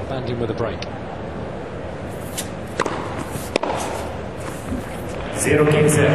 Nalbandian with a break. 0-15.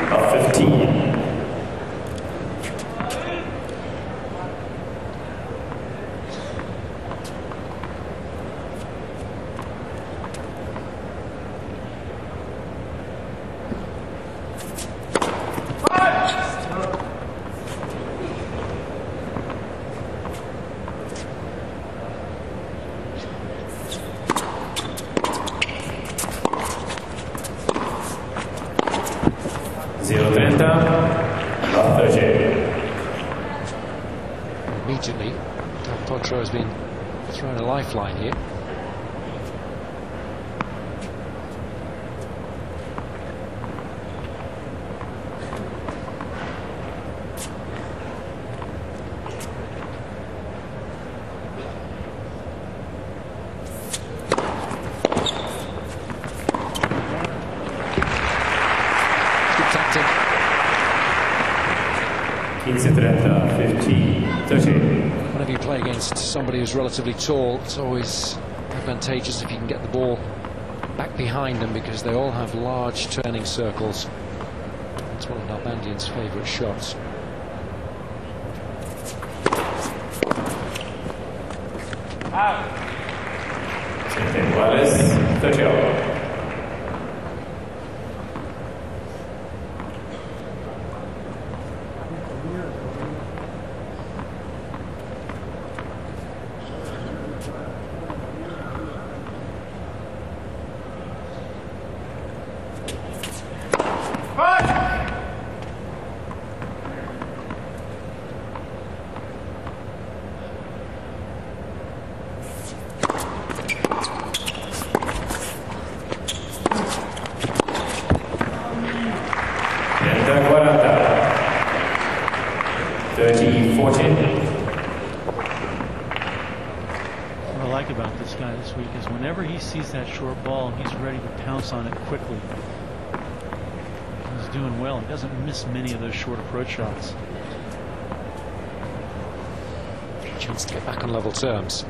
About 15. Immediately, potro has been thrown a lifeline here. Good tactic. 15-30. Whenever you play against somebody who's relatively tall, it's always advantageous if you can get the ball back behind them, because they all have large turning circles. It's one of Nalbandian's favourite shots. Wallace, 30. What I like about this guy this week is whenever he sees that short ball, he's ready to pounce on it quickly. He's doing well. He doesn't miss many of those short approach shots. Chance to get back on level terms.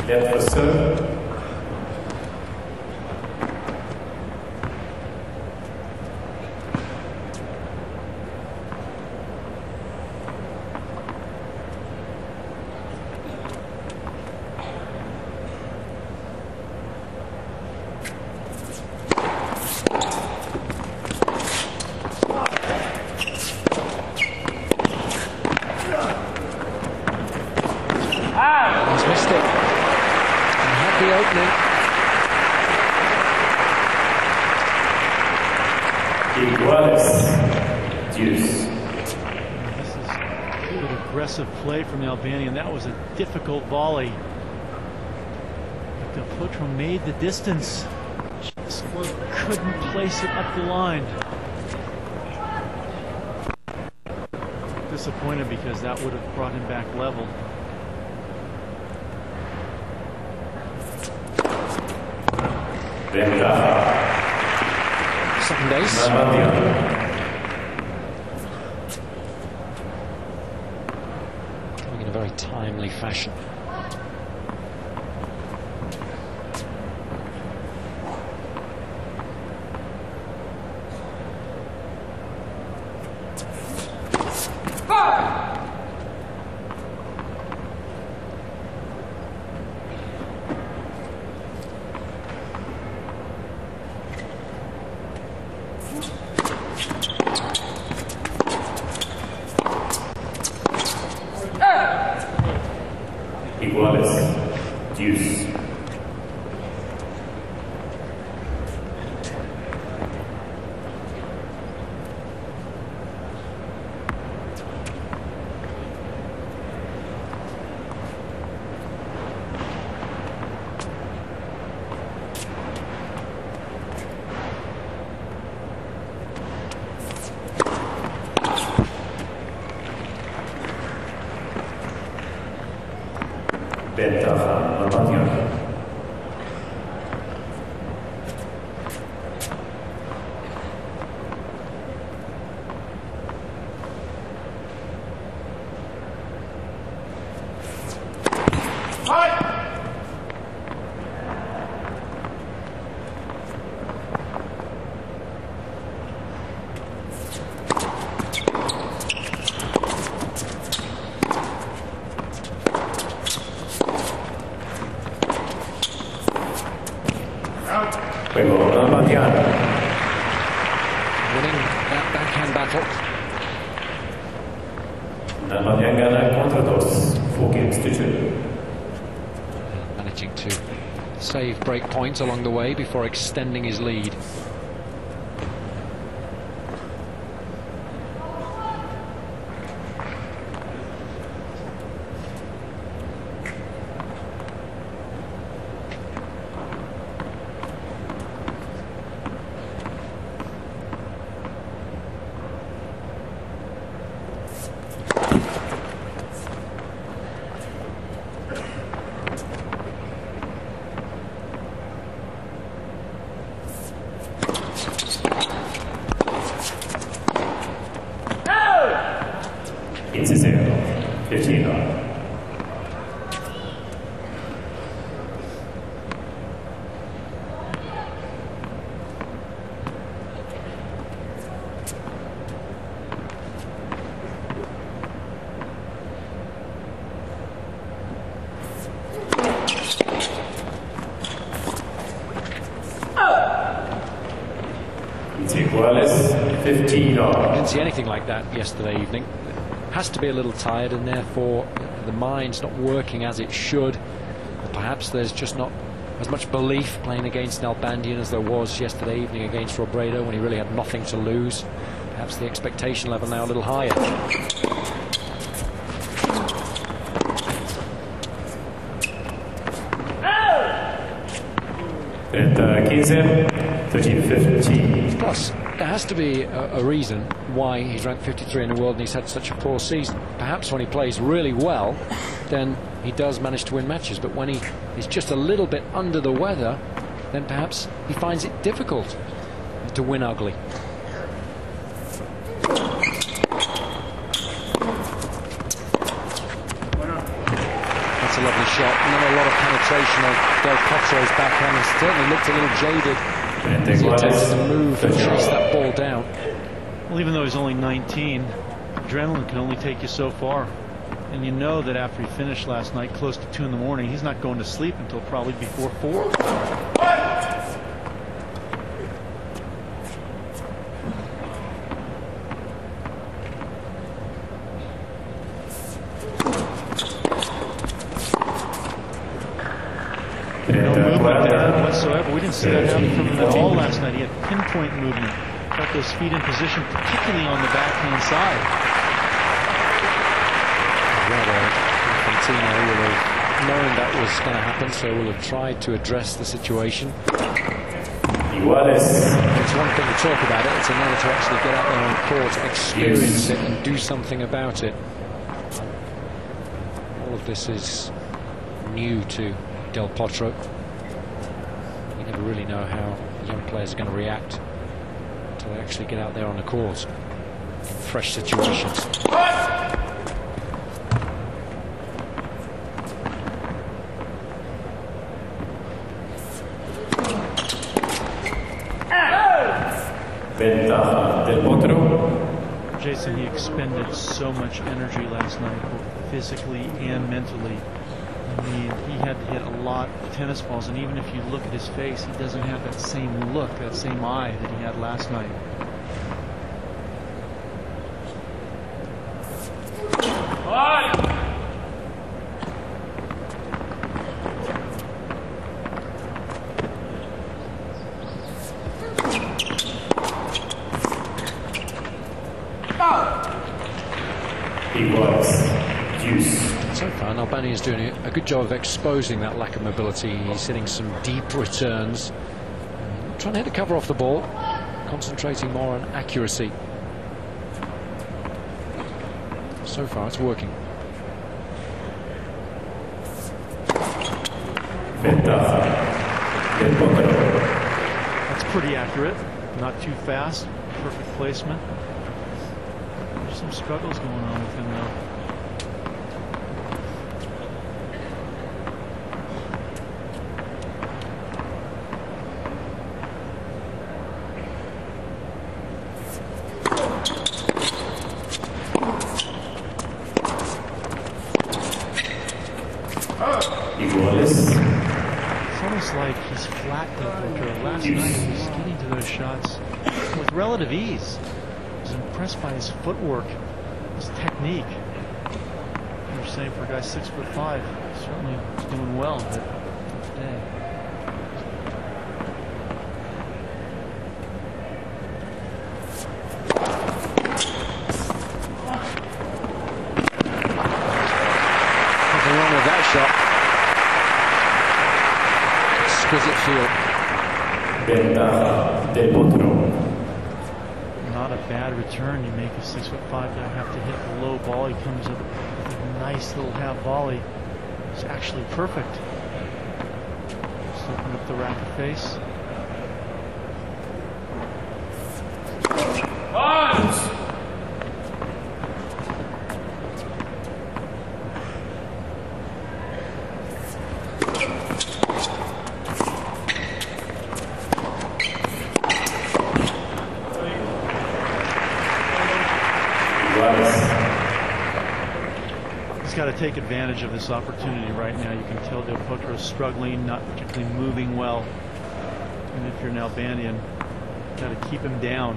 Left for serve. He's missed it. He had the opening. Wallace, deuce. This is good aggressive play from the Nalbandian. That was a difficult volley. But the potro made the distance. Just couldn't place it up the line. Disappointed because that would have brought him back level. Second ace. Coming in a very timely fashion. Wallace, deuce. Ventaja Nalbandian. Juego Nalbandian. Winning that backhand battle. Nalbandian gana contra dos. 4 games to 2. Managing to save break points along the way before extending his lead. It's a 0. 15 on. It's iguales 15 on. I didn't see anything like that yesterday evening. Has to be a little tired, and therefore the mind's not working as it should. Perhaps there's just not as much belief playing against Nalbandian as there was yesterday evening against Robredo when he really had nothing to lose. Perhaps the expectation level now a little higher. Frente 15, 13-15. Plus, there has to be a reason why he's ranked 53 in the world and he's had such a poor season. Perhaps when he plays really well, then he does manage to win matches. But when he is just a little bit under the weather, then perhaps he finds it difficult to win ugly. That's a lovely shot. And then a lot of penetration of Del Potro's backhand. He certainly looked a little jaded as he attempted to move and chase that ball down. Well, even though he's only 19, adrenaline can only take you so far. And you know that after he finished last night close to 2 in the morning, he's not going to sleep until probably before 4. No movement there whatsoever. We didn't see that happen from him at all last night. He had pinpoint movement. Got those feet in position, particularly on the backhand side. Infantino will have known that was going to happen, so will have tried to address the situation. Iguales. It's one thing to talk about it, it's another to actually get out there on court, experience it and do something about it. All of this is new to Del Potro. You never really know how young players are going to react until they actually get out there on the court in fresh situations. Ventaja del Potro. Jason, he expended so much energy last night, both physically and mentally. I mean, he had to hit a lot of tennis balls, and even if you look at his face, he doesn't have that same look, that same eye that he had last night. So far, Nalbandian is doing a good job of exposing that lack of mobility. He's hitting some deep returns, trying to hit the cover off the ball, concentrating more on accuracy. So far, it's working. That's pretty accurate, not too fast, perfect placement. There's some struggles going on with him though. almost like he's flat to Potro. Last night he was getting to those shots with relative ease. I was impressed by his footwork, his technique. You're saying for a guy 6'5", certainly he's doing well, but today. Nothing wrong with that shot. Exquisite feel. Ventaja de Potro. Not a bad return. You make a 6'5" guy have to hit the low ball. He comes up with a nice little half volley. It's actually perfect. Just open up the racket face. He's got to take advantage of this opportunity right now. You can tell Del Potro is struggling, not particularly moving well. And if you're Nalbandian, you've got to keep him down.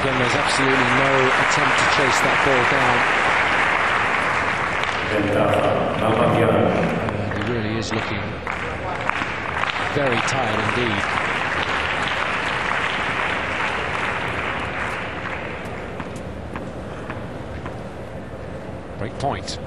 Again, there's absolutely no attempt to chase that ball down. He really is looking very tired indeed. Break point.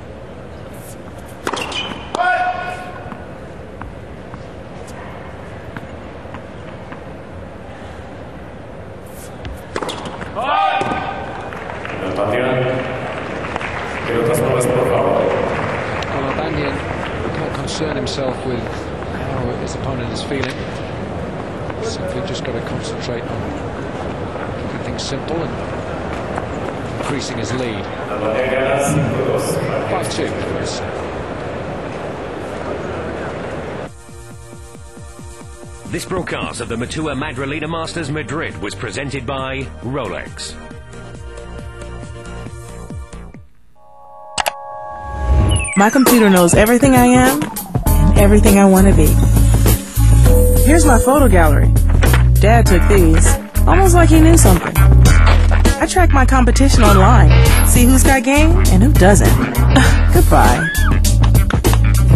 Nalbandian can't concern himself with how his opponent is feeling. Simply just got to concentrate on keeping things simple and increasing his lead. 5-2 for us. This broadcast of the Matua Madrilena Masters Madrid was presented by Rolex. My computer knows everything I am and everything I want to be. Here's my photo gallery. Dad took these, almost like he knew something. I track my competition online, see who's got game and who doesn't. Goodbye.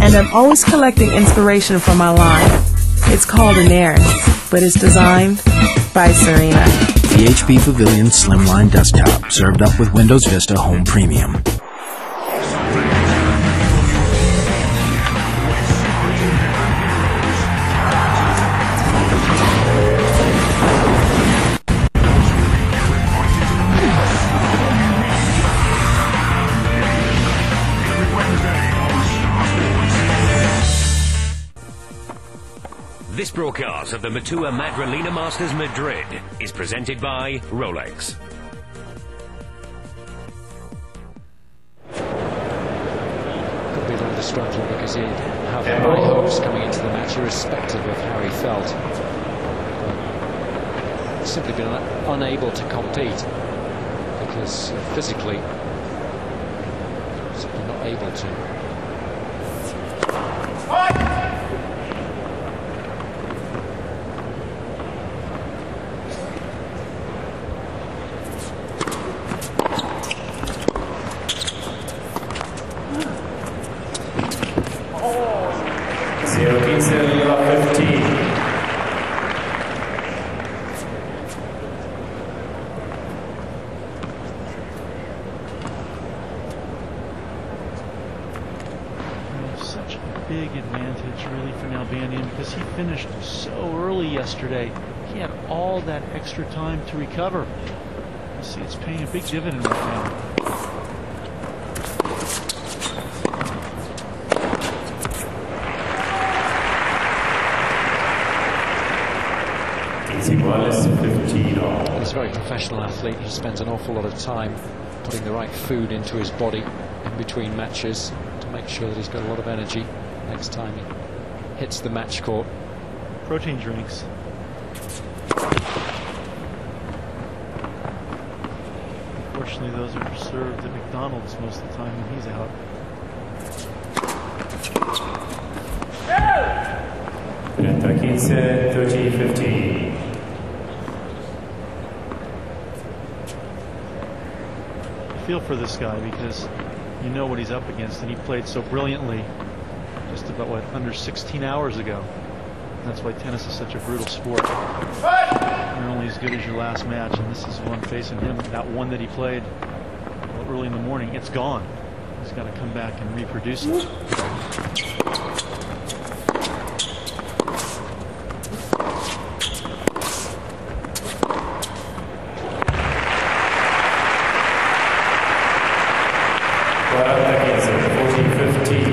And I'm always collecting inspiration from my line. It's called an Aaron, but it's designed by Serena. The HP Pavilion Slimline Desktop, served up with Windows Vista Home Premium. This broadcast of the Matua Madrilena Masters Madrid is presented by Rolex. Could be rather stressful because he had high hopes coming into the match, irrespective of how he felt. But simply been unable to compete because physically simply not able to. Such a big advantage really for Nalbandian because he finished so early yesterday. He had all that extra time to recover. See, it's paying a big dividend right now. He's 15 all. He's a very professional athlete. He spends an awful lot of time putting the right food into his body in between matches to make sure that he's got a lot of energy next time he hits the match court. Protein drinks. Unfortunately, those are served at McDonald's most of the time when he's out. Frente 15, 30-15. Feel for this guy because you know what he's up against, and he played so brilliantly just about under 16 hours ago. That's why tennis is such a brutal sport. You're only as good as your last match, and this is one facing him. That one that he played early in the morning, it's gone. He's got to come back and reproduce it.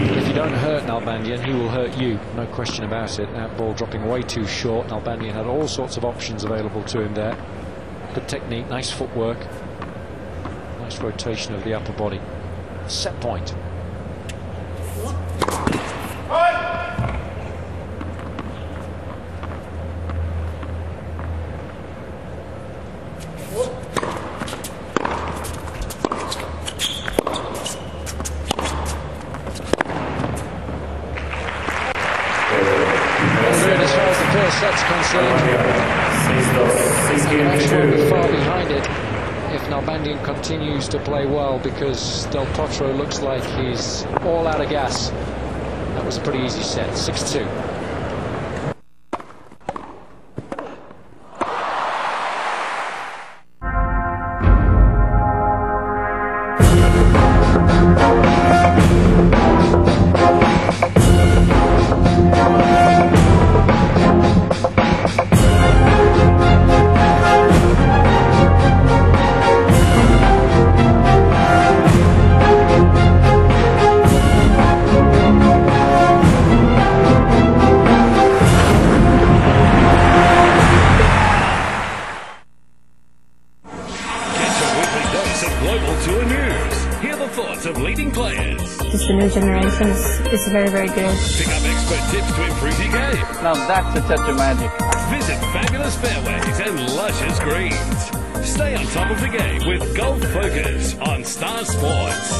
If you don't hurt Nalbandian, he will hurt you, no question about it. That ball dropping way too short. Nalbandian had all sorts of options available to him there. Good technique, nice footwork, nice rotation of the upper body. Set point. As far as the first set's concerned, the match won't be far behind it if Nalbandian continues to play well, because Del Potro looks like he's all out of gas. That was a pretty easy set, 6-2. Of leading players. Just the new generation is very, very good. Pick up expert tips to improve your game. Now that's a touch of magic. Visit fabulous fairways and luscious greens. Stay on top of the game with Golf Focus on Star Sports.